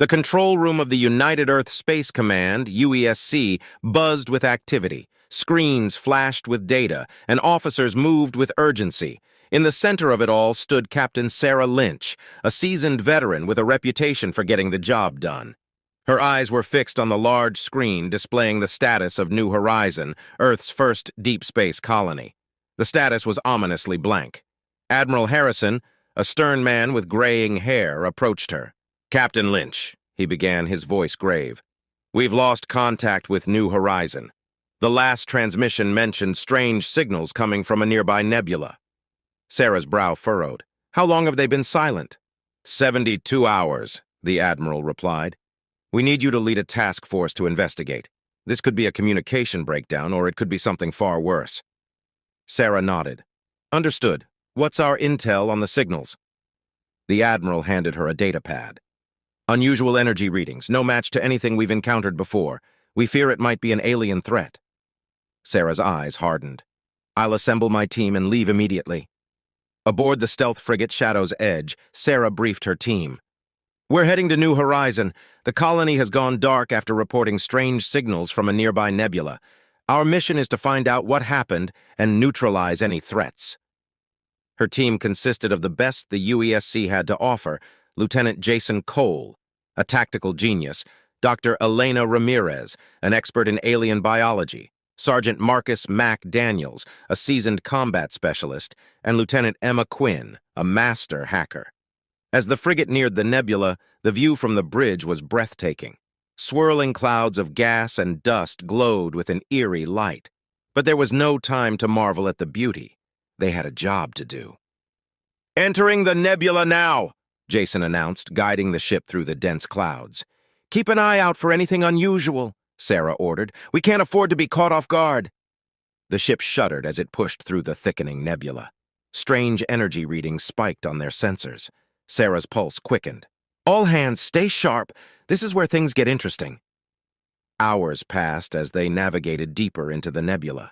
The control room of the United Earth Space Command, UESC, buzzed with activity. Screens flashed with data, and officers moved with urgency. In the center of it all stood Captain Sarah Lynch, a seasoned veteran with a reputation for getting the job done. Her eyes were fixed on the large screen displaying the status of New Horizon, Earth's first deep space colony. The status was ominously blank. Admiral Harrison, a stern man with graying hair, approached her. "Captain Lynch," he began, his voice grave. "We've lost contact with New Horizon. The last transmission mentioned strange signals coming from a nearby nebula." Sarah's brow furrowed. "How long have they been silent?" 72 hours, the Admiral replied. "We need you to lead a task force to investigate. This could be a communication breakdown, or it could be something far worse." Sarah nodded. "Understood. What's our intel on the signals?" The Admiral handed her a data pad. "Unusual energy readings, no match to anything we've encountered before. We fear it might be an alien threat." Sarah's eyes hardened. "I'll assemble my team and leave immediately." Aboard the stealth frigate Shadow's Edge, Sarah briefed her team. "We're heading to New Horizon. The colony has gone dark after reporting strange signals from a nearby nebula. Our mission is to find out what happened and neutralize any threats." Her team consisted of the best the UESC had to offer: Lieutenant Jason Cole, a tactical genius; Dr. Elena Ramirez, an expert in alien biology; Sergeant Marcus Mac Daniels, a seasoned combat specialist; and Lieutenant Emma Quinn, a master hacker. As the frigate neared the nebula, the view from the bridge was breathtaking. Swirling clouds of gas and dust glowed with an eerie light. But there was no time to marvel at the beauty. They had a job to do. "Entering the nebula now," Jason announced, guiding the ship through the dense clouds. "Keep an eye out for anything unusual," Sarah ordered. "We can't afford to be caught off guard." The ship shuddered as it pushed through the thickening nebula. Strange energy readings spiked on their sensors. Sarah's pulse quickened. "All hands, stay sharp. This is where things get interesting." Hours passed as they navigated deeper into the nebula.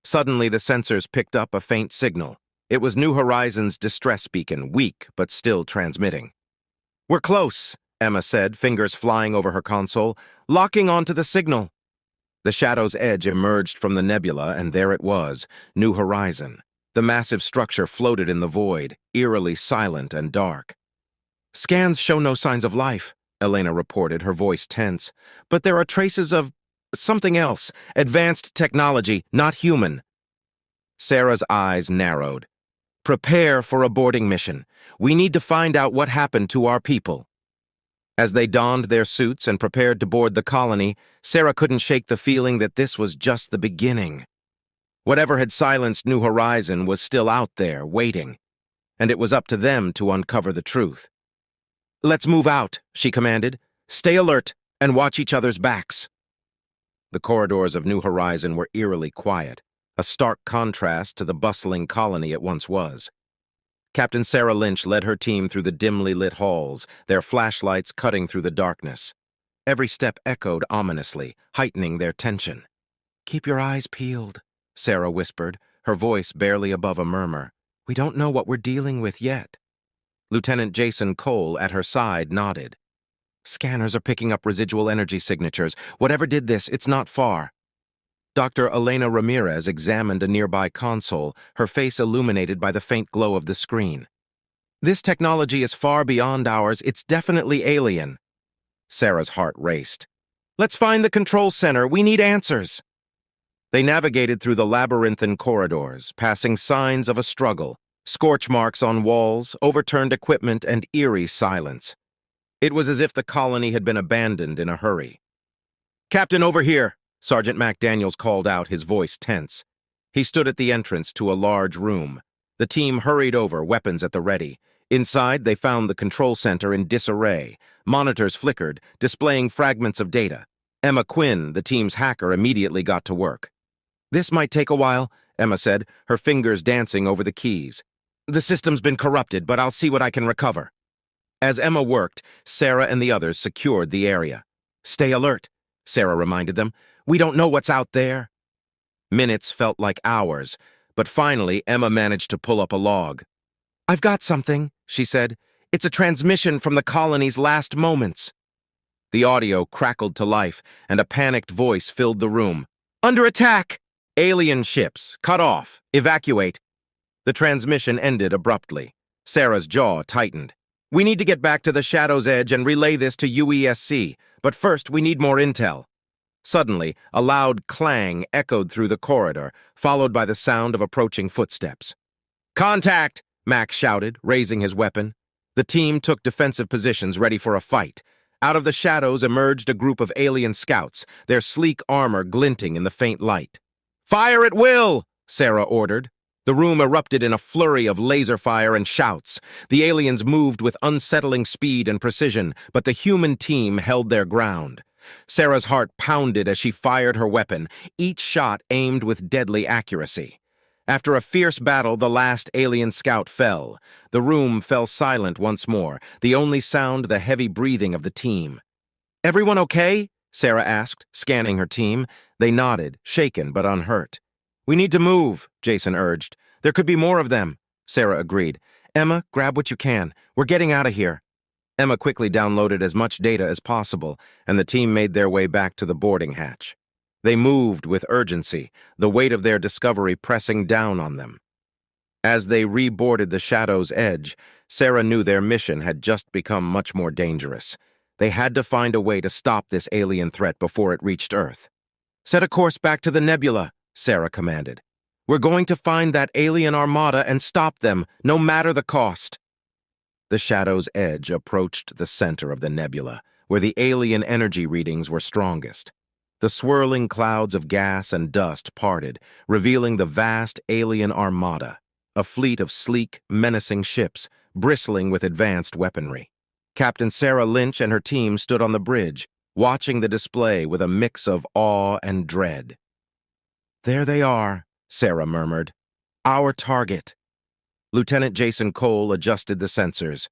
Suddenly, the sensors picked up a faint signal. It was New Horizon's distress beacon, weak but still transmitting. "We're close," Emma said, fingers flying over her console, "locking onto the signal." The Shadow's Edge emerged from the nebula, and there it was, New Horizon. The massive structure floated in the void, eerily silent and dark. "Scans show no signs of life," Elena reported, her voice tense. "But there are traces of something else, advanced technology, not human." Sarah's eyes narrowed. "Prepare for a boarding mission. We need to find out what happened to our people." As they donned their suits and prepared to board the colony, Sarah couldn't shake the feeling that this was just the beginning. Whatever had silenced New Horizon was still out there, waiting, and it was up to them to uncover the truth. "Let's move out," she commanded. "Stay alert and watch each other's backs." The corridors of New Horizon were eerily quiet, a stark contrast to the bustling colony it once was. Captain Sarah Lynch led her team through the dimly lit halls, their flashlights cutting through the darkness. Every step echoed ominously, heightening their tension. "Keep your eyes peeled," Sarah whispered, her voice barely above a murmur. "We don't know what we're dealing with yet." Lieutenant Jason Cole, at her side, nodded. "Scanners are picking up residual energy signatures. Whatever did this, it's not far." Dr. Elena Ramirez examined a nearby console, her face illuminated by the faint glow of the screen. "This technology is far beyond ours. It's definitely alien." Sarah's heart raced. "Let's find the control center. We need answers." They navigated through the labyrinthine corridors, passing signs of a struggle, scorch marks on walls, overturned equipment, and eerie silence. It was as if the colony had been abandoned in a hurry. "Captain, over here!" Sergeant Mac Daniels called out, his voice tense. He stood at the entrance to a large room. The team hurried over, weapons at the ready. Inside, they found the control center in disarray. Monitors flickered, displaying fragments of data. Emma Quinn, the team's hacker, immediately got to work. "This might take a while," Emma said, her fingers dancing over the keys. "The system's been corrupted, but I'll see what I can recover." As Emma worked, Sarah and the others secured the area. "Stay alert," Sarah reminded them. "We don't know what's out there." Minutes felt like hours, but finally Emma managed to pull up a log. "I've got something," she said. "It's a transmission from the colony's last moments." The audio crackled to life, and a panicked voice filled the room. "Under attack! Alien ships! Cut off! Evacuate!" The transmission ended abruptly. Sarah's jaw tightened. "We need to get back to the Shadow's Edge and relay this to UESC, but first we need more intel." Suddenly, a loud clang echoed through the corridor, followed by the sound of approaching footsteps. "Contact!" Mac shouted, raising his weapon. The team took defensive positions ready for a fight. Out of the shadows emerged a group of alien scouts, their sleek armor glinting in the faint light. "Fire at will!" Sarah ordered. The room erupted in a flurry of laser fire and shouts. The aliens moved with unsettling speed and precision, but the human team held their ground. Sarah's heart pounded as she fired her weapon, each shot aimed with deadly accuracy. After a fierce battle, the last alien scout fell. The room fell silent once more, the only sound the heavy breathing of the team. "Everyone okay?" Sarah asked, scanning her team. They nodded, shaken but unhurt. "We need to move," Jason urged. "There could be more of them." Sarah agreed. "Emma, grab what you can. We're getting out of here." Emma quickly downloaded as much data as possible, and the team made their way back to the boarding hatch. They moved with urgency, the weight of their discovery pressing down on them. As they reboarded the Shadow's Edge, Sarah knew their mission had just become much more dangerous. They had to find a way to stop this alien threat before it reached Earth. "Set a course back to the Nebula," Sarah commanded. "We're going to find that alien armada and stop them, no matter the cost." The Shadow's Edge approached the center of the nebula, where the alien energy readings were strongest. The swirling clouds of gas and dust parted, revealing the vast alien armada, a fleet of sleek, menacing ships, bristling with advanced weaponry. Captain Sarah Lynch and her team stood on the bridge, watching the display with a mix of awe and dread. "There they are," Sarah murmured. "Our target." Lieutenant Jason Cole adjusted the sensors.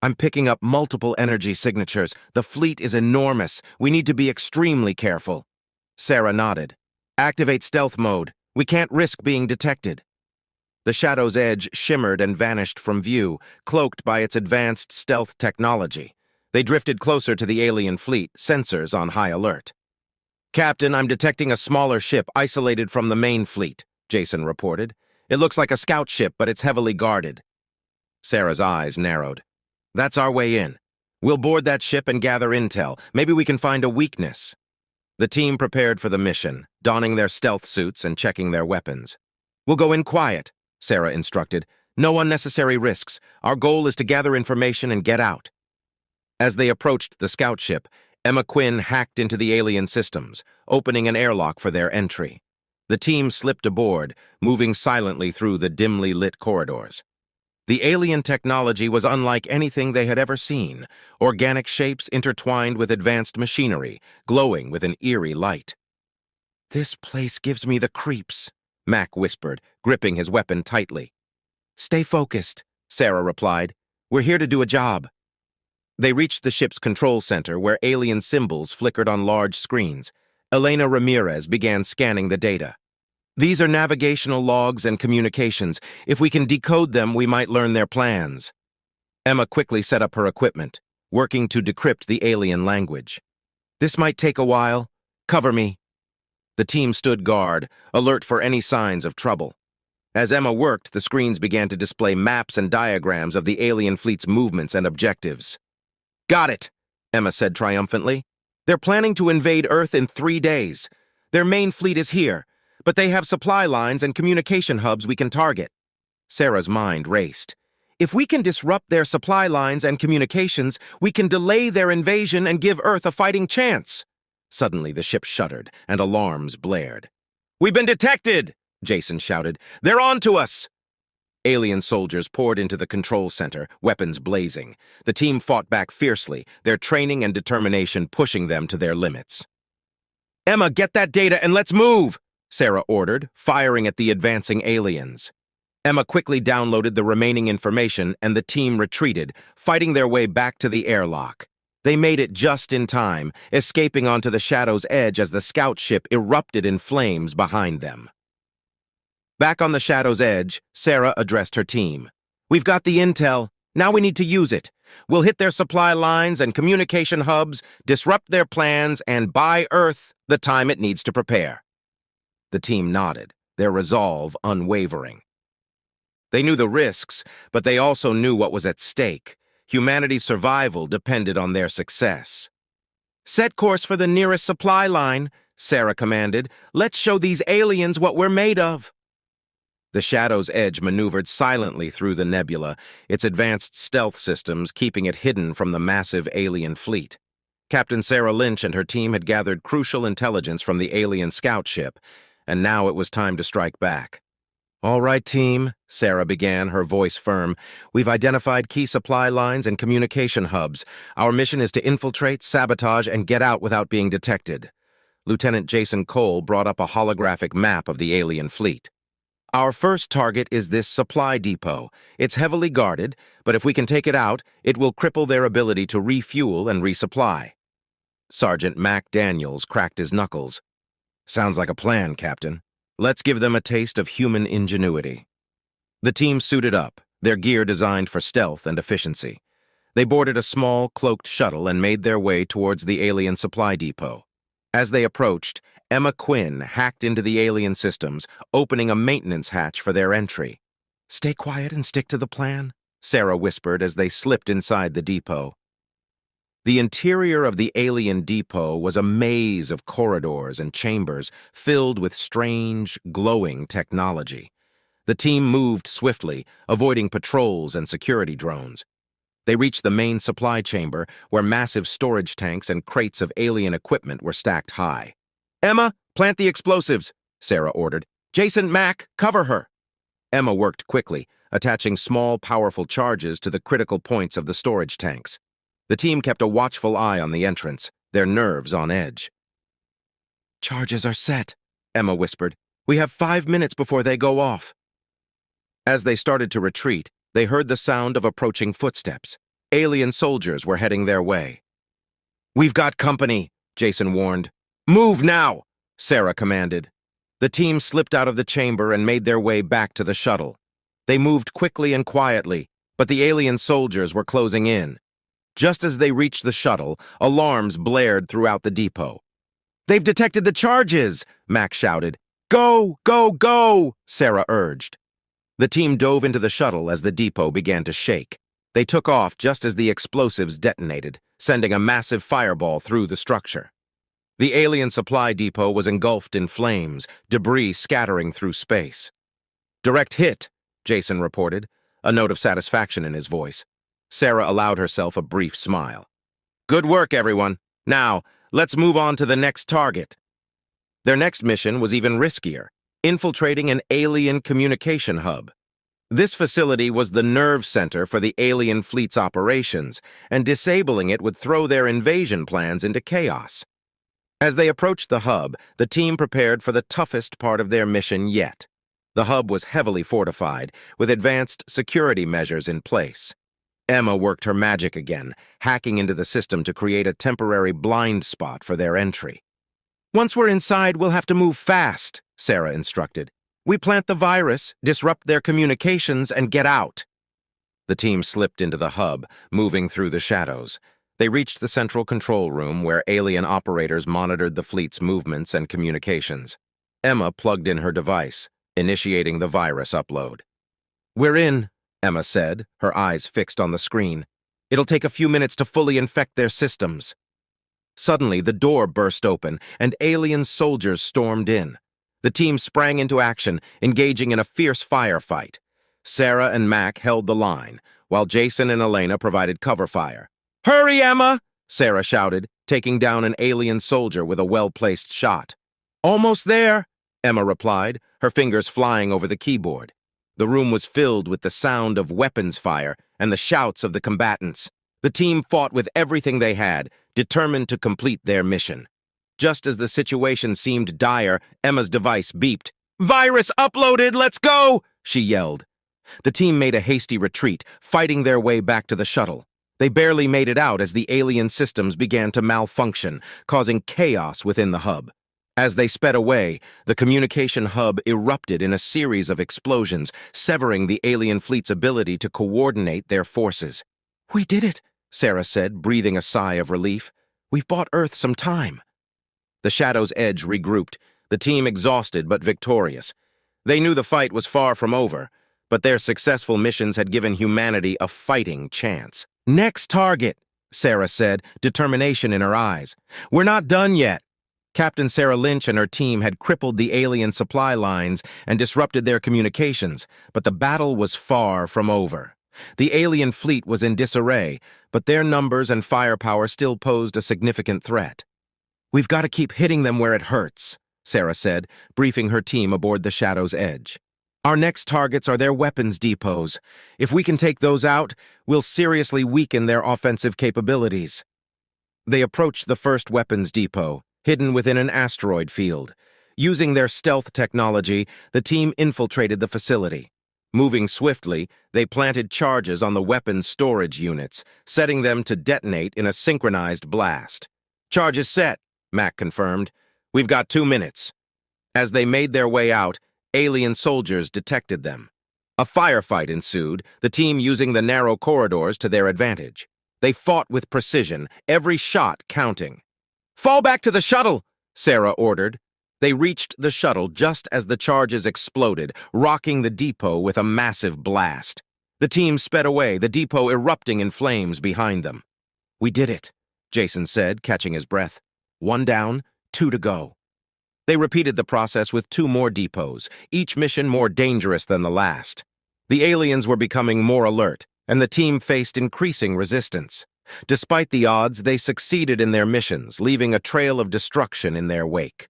"I'm picking up multiple energy signatures. The fleet is enormous. We need to be extremely careful." Sarah nodded. "Activate stealth mode. We can't risk being detected." The Shadow's Edge shimmered and vanished from view, cloaked by its advanced stealth technology. They drifted closer to the alien fleet, sensors on high alert. "Captain, I'm detecting a smaller ship isolated from the main fleet," Jason reported. "It looks like a scout ship, but it's heavily guarded." Sarah's eyes narrowed. "That's our way in. We'll board that ship and gather intel. Maybe we can find a weakness." The team prepared for the mission, donning their stealth suits and checking their weapons. "We'll go in quiet," Sarah instructed. "No unnecessary risks. Our goal is to gather information and get out." As they approached the scout ship, Emma Quinn hacked into the alien systems, opening an airlock for their entry. The team slipped aboard, moving silently through the dimly lit corridors. The alien technology was unlike anything they had ever seen, organic shapes intertwined with advanced machinery, glowing with an eerie light. "This place gives me the creeps," Mac whispered, gripping his weapon tightly. "Stay focused," Sarah replied. "We're here to do a job." They reached the ship's control center, where alien symbols flickered on large screens. Elena Ramirez began scanning the data. "These are navigational logs and communications. If we can decode them, we might learn their plans." Emma quickly set up her equipment, working to decrypt the alien language. "This might take a while. Cover me." The team stood guard, alert for any signs of trouble. As Emma worked, the screens began to display maps and diagrams of the alien fleet's movements and objectives. "Got it," Emma said triumphantly. "They're planning to invade Earth in 3 days. Their main fleet is here, but they have supply lines and communication hubs we can target." Sarah's mind raced. "If we can disrupt their supply lines and communications, we can delay their invasion and give Earth a fighting chance." Suddenly, the ship shuddered, and alarms blared. "We've been detected!" Jason shouted. "They're on to us!" Alien soldiers poured into the control center, weapons blazing. The team fought back fiercely, their training and determination pushing them to their limits. "Emma, get that data and let's move!" Sarah ordered, firing at the advancing aliens. Emma quickly downloaded the remaining information, and the team retreated, fighting their way back to the airlock. They made it just in time, escaping onto the Shadow's Edge as the scout ship erupted in flames behind them. Back on the Shadow's Edge, Sarah addressed her team. "We've got the intel," Now we need to use it. We'll hit their supply lines and communication hubs, disrupt their plans, and buy Earth the time it needs to prepare." The team nodded, their resolve unwavering. They knew the risks, but they also knew what was at stake. Humanity's survival depended on their success. "Set course for the nearest supply line," Sarah commanded. "Let's show these aliens what we're made of." The Shadow's Edge maneuvered silently through the nebula, its advanced stealth systems keeping it hidden from the massive alien fleet. Captain Sarah Lynch and her team had gathered crucial intelligence from the alien scout ship, and now it was time to strike back. "All right, team," Sarah began, her voice firm. "We've identified key supply lines and communication hubs. Our mission is to infiltrate, sabotage, and get out without being detected." Lieutenant Jason Cole brought up a holographic map of the alien fleet. "Our first target is this supply depot. It's heavily guarded, but if we can take it out, it will cripple their ability to refuel and resupply." Sergeant Mac Daniels cracked his knuckles. "Sounds like a plan, Captain. Let's give them a taste of human ingenuity." The team suited up, their gear designed for stealth and efficiency. They boarded a small, cloaked shuttle and made their way towards the alien supply depot. As they approached, Emma Quinn hacked into the alien systems, opening a maintenance hatch for their entry. "Stay quiet and stick to the plan," Sarah whispered as they slipped inside the depot. The interior of the alien depot was a maze of corridors and chambers filled with strange, glowing technology. The team moved swiftly, avoiding patrols and security drones. They reached the main supply chamber, where massive storage tanks and crates of alien equipment were stacked high. "Emma, plant the explosives," Sarah ordered. "Jason, Mac, cover her." Emma worked quickly, attaching small, powerful charges to the critical points of the storage tanks. The team kept a watchful eye on the entrance, their nerves on edge. "Charges are set," Emma whispered. "We have 5 minutes before they go off." As they started to retreat, they heard the sound of approaching footsteps. Alien soldiers were heading their way. "We've got company," Jason warned. "Move now," Sarah commanded. The team slipped out of the chamber and made their way back to the shuttle. They moved quickly and quietly, but the alien soldiers were closing in. Just as they reached the shuttle, alarms blared throughout the depot. "They've detected the charges," Mac shouted. "Go, go, go," Sarah urged. The team dove into the shuttle as the depot began to shake. They took off just as the explosives detonated, sending a massive fireball through the structure. The alien supply depot was engulfed in flames, debris scattering through space. "Direct hit," Jason reported, a note of satisfaction in his voice. Sarah allowed herself a brief smile. "Good work, everyone. Now, let's move on to the next target." Their next mission was even riskier, infiltrating an alien communication hub. This facility was the nerve center for the alien fleet's operations, and disabling it would throw their invasion plans into chaos. As they approached the hub, the team prepared for the toughest part of their mission yet. The hub was heavily fortified, with advanced security measures in place. Emma worked her magic again, hacking into the system to create a temporary blind spot for their entry. "Once we're inside, we'll have to move fast," Sarah instructed. "We plant the virus, disrupt their communications, and get out." The team slipped into the hub, moving through the shadows. They reached the central control room where alien operators monitored the fleet's movements and communications. Emma plugged in her device, initiating the virus upload. "We're in," Emma said, her eyes fixed on the screen. "It'll take a few minutes to fully infect their systems." Suddenly, the door burst open, and alien soldiers stormed in. The team sprang into action, engaging in a fierce firefight. Sarah and Mac held the line, while Jason and Elena provided cover fire. "Hurry, Emma!" Sarah shouted, taking down an alien soldier with a well-placed shot. "Almost there," Emma replied, her fingers flying over the keyboard. The room was filled with the sound of weapons fire and the shouts of the combatants. The team fought with everything they had, determined to complete their mission. Just as the situation seemed dire, Emma's device beeped. "Virus uploaded, let's go!" she yelled. The team made a hasty retreat, fighting their way back to the shuttle. They barely made it out as the alien systems began to malfunction, causing chaos within the hub. As they sped away, the communication hub erupted in a series of explosions, severing the alien fleet's ability to coordinate their forces. "We did it," Sarah said, breathing a sigh of relief. "We've bought Earth some time." The Shadow's Edge regrouped, the team exhausted but victorious. They knew the fight was far from over, but their successful missions had given humanity a fighting chance. "Next target," Sarah said, determination in her eyes. "We're not done yet." Captain Sarah Lynch and her team had crippled the alien supply lines and disrupted their communications, but the battle was far from over. The alien fleet was in disarray, but their numbers and firepower still posed a significant threat. "We've got to keep hitting them where it hurts," Sarah said, briefing her team aboard the Shadow's Edge. "Our next targets are their weapons depots. If we can take those out, we'll seriously weaken their offensive capabilities." They approached the first weapons depot, hidden within an asteroid field. Using their stealth technology, the team infiltrated the facility. Moving swiftly, they planted charges on the weapons storage units, setting them to detonate in a synchronized blast. "Charges set," Mac confirmed. "We've got 2 minutes." As they made their way out, alien soldiers detected them. A firefight ensued, the team using the narrow corridors to their advantage. They fought with precision, every shot counting. "Fall back to the shuttle," Sarah ordered. They reached the shuttle just as the charges exploded, rocking the depot with a massive blast. The team sped away, the depot erupting in flames behind them. "We did it," Jason said, catching his breath. 1 down, 2 to go. They repeated the process with 2 more depots, each mission more dangerous than the last. The aliens were becoming more alert, and the team faced increasing resistance. Despite the odds, they succeeded in their missions, leaving a trail of destruction in their wake.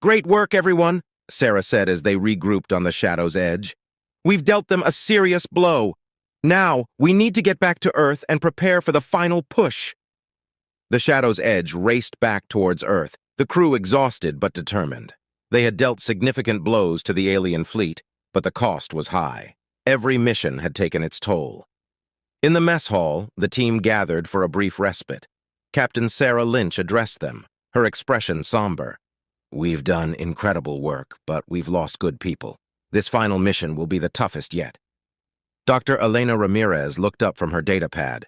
"Great work, everyone," Sarah said as they regrouped on the Shadow's Edge. "We've dealt them a serious blow. Now, we need to get back to Earth and prepare for the final push." The Shadow's Edge raced back towards Earth, the crew exhausted but determined. They had dealt significant blows to the alien fleet, but the cost was high. Every mission had taken its toll. In the mess hall, the team gathered for a brief respite. Captain Sarah Lynch addressed them, her expression somber. "We've done incredible work, but we've lost good people. This final mission will be the toughest yet." Dr. Elena Ramirez looked up from her datapad.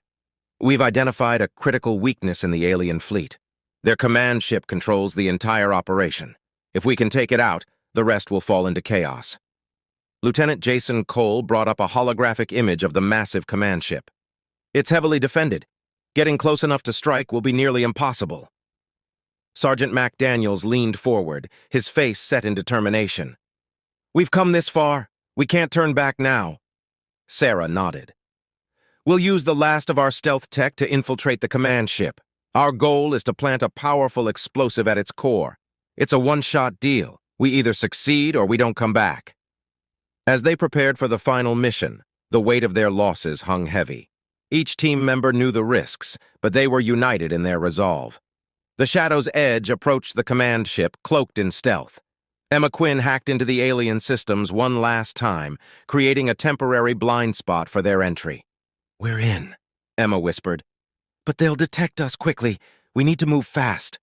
"We've identified a critical weakness in the alien fleet. Their command ship controls the entire operation. If we can take it out, the rest will fall into chaos." Lieutenant Jason Cole brought up a holographic image of the massive command ship. "It's heavily defended. Getting close enough to strike will be nearly impossible." Sergeant Mac Daniels leaned forward, his face set in determination. "We've come this far. We can't turn back now." Sarah nodded. "We'll use the last of our stealth tech to infiltrate the command ship. Our goal is to plant a powerful explosive at its core. It's a one-shot deal. We either succeed or we don't come back." As they prepared for the final mission, the weight of their losses hung heavy. Each team member knew the risks, but they were united in their resolve. The Shadow's Edge approached the command ship, cloaked in stealth. Emma Quinn hacked into the alien systems one last time, creating a temporary blind spot for their entry. "We're in," Emma whispered. "But they'll detect us quickly. We need to move fast."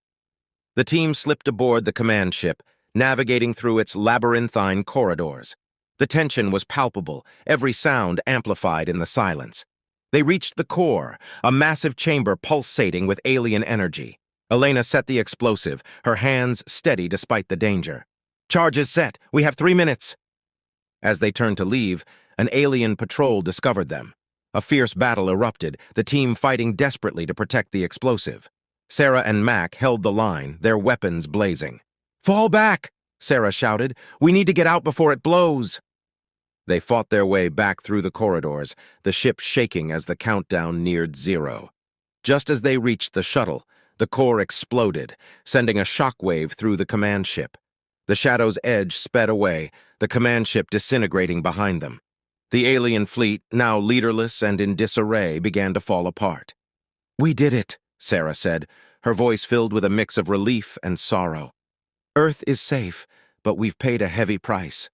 The team slipped aboard the command ship, navigating through its labyrinthine corridors. The tension was palpable, every sound amplified in the silence. They reached the core, a massive chamber pulsating with alien energy. Elena set the explosive, her hands steady despite the danger. "Charge is set. We have 3 minutes." As they turned to leave, an alien patrol discovered them. A fierce battle erupted, the team fighting desperately to protect the explosive. Sarah and Mac held the line, their weapons blazing. "Fall back!" Sarah shouted. "We need to get out before it blows." They fought their way back through the corridors, the ship shaking as the countdown neared 0. Just as they reached the shuttle, the core exploded, sending a shockwave through the command ship. The Shadow's Edge sped away, the command ship disintegrating behind them. The alien fleet, now leaderless and in disarray, began to fall apart. "We did it," Sarah said, her voice filled with a mix of relief and sorrow. "Earth is safe, but we've paid a heavy price."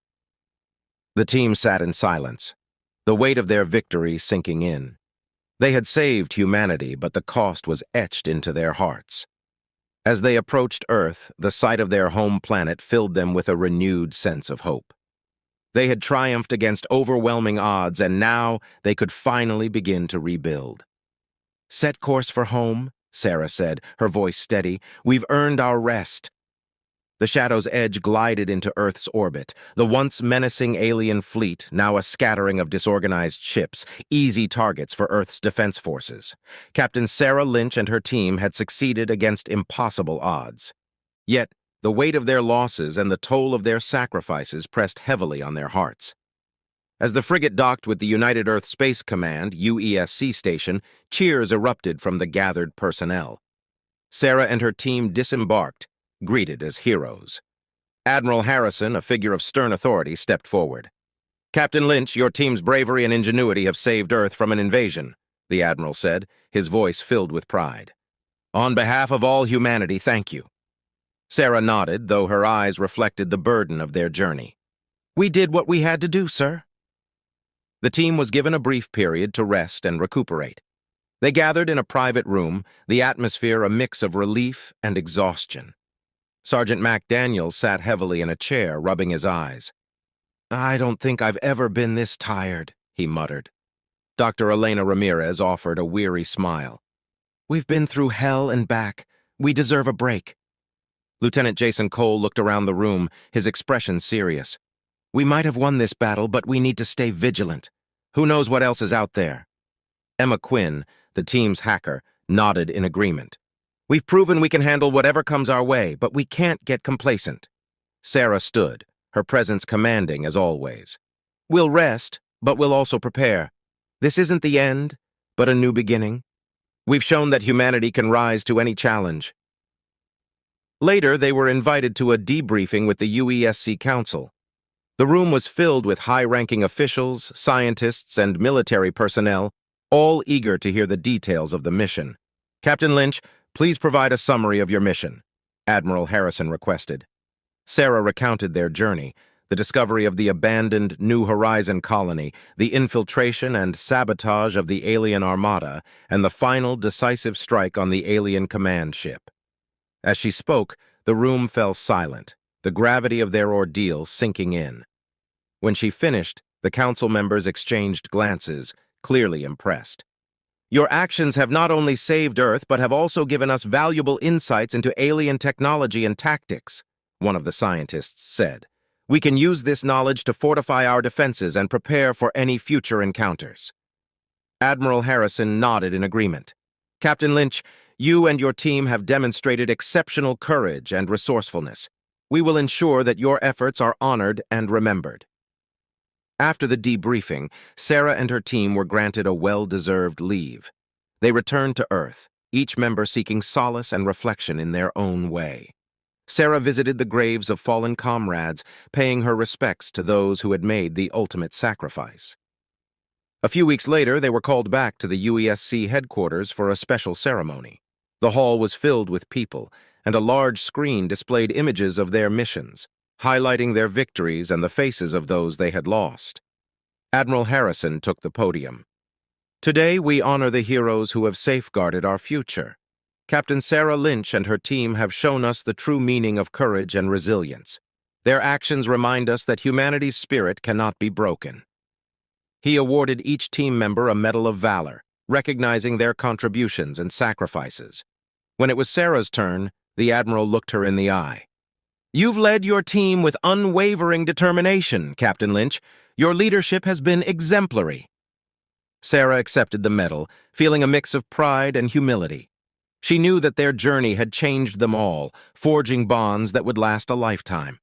The team sat in silence, the weight of their victory sinking in. They had saved humanity, but the cost was etched into their hearts. As they approached Earth, the sight of their home planet filled them with a renewed sense of hope. They had triumphed against overwhelming odds, and now they could finally begin to rebuild. "Set course for home," Sarah said, her voice steady. "We've earned our rest." The Shadow's edge glided into Earth's orbit, the once menacing alien fleet, now a scattering of disorganized ships, easy targets for Earth's defense forces. Captain Sarah Lynch and her team had succeeded against impossible odds. Yet, the weight of their losses and the toll of their sacrifices pressed heavily on their hearts. As the frigate docked with the United Earth Space Command, UESC station, cheers erupted from the gathered personnel. Sarah and her team disembarked, greeted as heroes. Admiral Harrison, a figure of stern authority, stepped forward. "Captain Lynch, your team's bravery and ingenuity have saved Earth from an invasion," the Admiral said, his voice filled with pride. "On behalf of all humanity, thank you." Sarah nodded, though her eyes reflected the burden of their journey. "We did what we had to do, sir." The team was given a brief period to rest and recuperate. They gathered in a private room, the atmosphere a mix of relief and exhaustion. Sergeant Mac Daniels sat heavily in a chair, rubbing his eyes. "I don't think I've ever been this tired," he muttered. Dr. Elena Ramirez offered a weary smile. "We've been through hell and back. We deserve a break." Lieutenant Jason Cole looked around the room, his expression serious. "We might have won this battle, but we need to stay vigilant. Who knows what else is out there?" Emma Quinn, the team's hacker, nodded in agreement. "We've proven we can handle whatever comes our way, but we can't get complacent." Sarah stood, her presence commanding as always. "We'll rest, but we'll also prepare. This isn't the end, but a new beginning. We've shown that humanity can rise to any challenge." Later, they were invited to a debriefing with the UESC Council. The room was filled with high-ranking officials, scientists, and military personnel, all eager to hear the details of the mission. "Captain Lynch, please provide a summary of your mission," Admiral Harrison requested. Sarah recounted their journey, the discovery of the abandoned New Horizon colony, the infiltration and sabotage of the alien armada, and the final decisive strike on the alien command ship. As she spoke, the room fell silent, the gravity of their ordeal sinking in. When she finished, the council members exchanged glances, clearly impressed. "Your actions have not only saved Earth, but have also given us valuable insights into alien technology and tactics," one of the scientists said. "We can use this knowledge to fortify our defenses and prepare for any future encounters." Admiral Harrison nodded in agreement. "Captain Lynch, you and your team have demonstrated exceptional courage and resourcefulness. We will ensure that your efforts are honored and remembered." After the debriefing, Sarah and her team were granted a well-deserved leave. They returned to Earth, each member seeking solace and reflection in their own way. Sarah visited the graves of fallen comrades, paying her respects to those who had made the ultimate sacrifice. A few weeks later, they were called back to the UESC headquarters for a special ceremony. The hall was filled with people, and a large screen displayed images of their missions, highlighting their victories and the faces of those they had lost. Admiral Harrison took the podium. "Today we honor the heroes who have safeguarded our future. Captain Sarah Lynch and her team have shown us the true meaning of courage and resilience. Their actions remind us that humanity's spirit cannot be broken." He awarded each team member a Medal of Valor, recognizing their contributions and sacrifices. When it was Sarah's turn, the Admiral looked her in the eye. "You've led your team with unwavering determination, Captain Lynch. Your leadership has been exemplary." Sarah accepted the medal, feeling a mix of pride and humility. She knew that their journey had changed them all, forging bonds that would last a lifetime.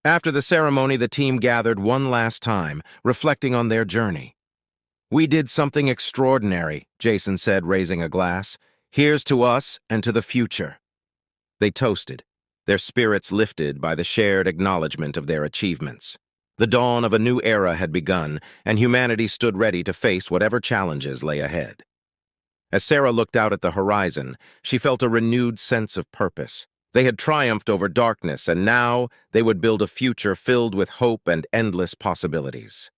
After the ceremony, the team gathered one last time, reflecting on their journey. "We did something extraordinary," Jason said, raising a glass. "Here's to us and to the future." They toasted, their spirits lifted by the shared acknowledgement of their achievements. The dawn of a new era had begun, and humanity stood ready to face whatever challenges lay ahead. As Sarah looked out at the horizon, she felt a renewed sense of purpose. They had triumphed over darkness, and now they would build a future filled with hope and endless possibilities.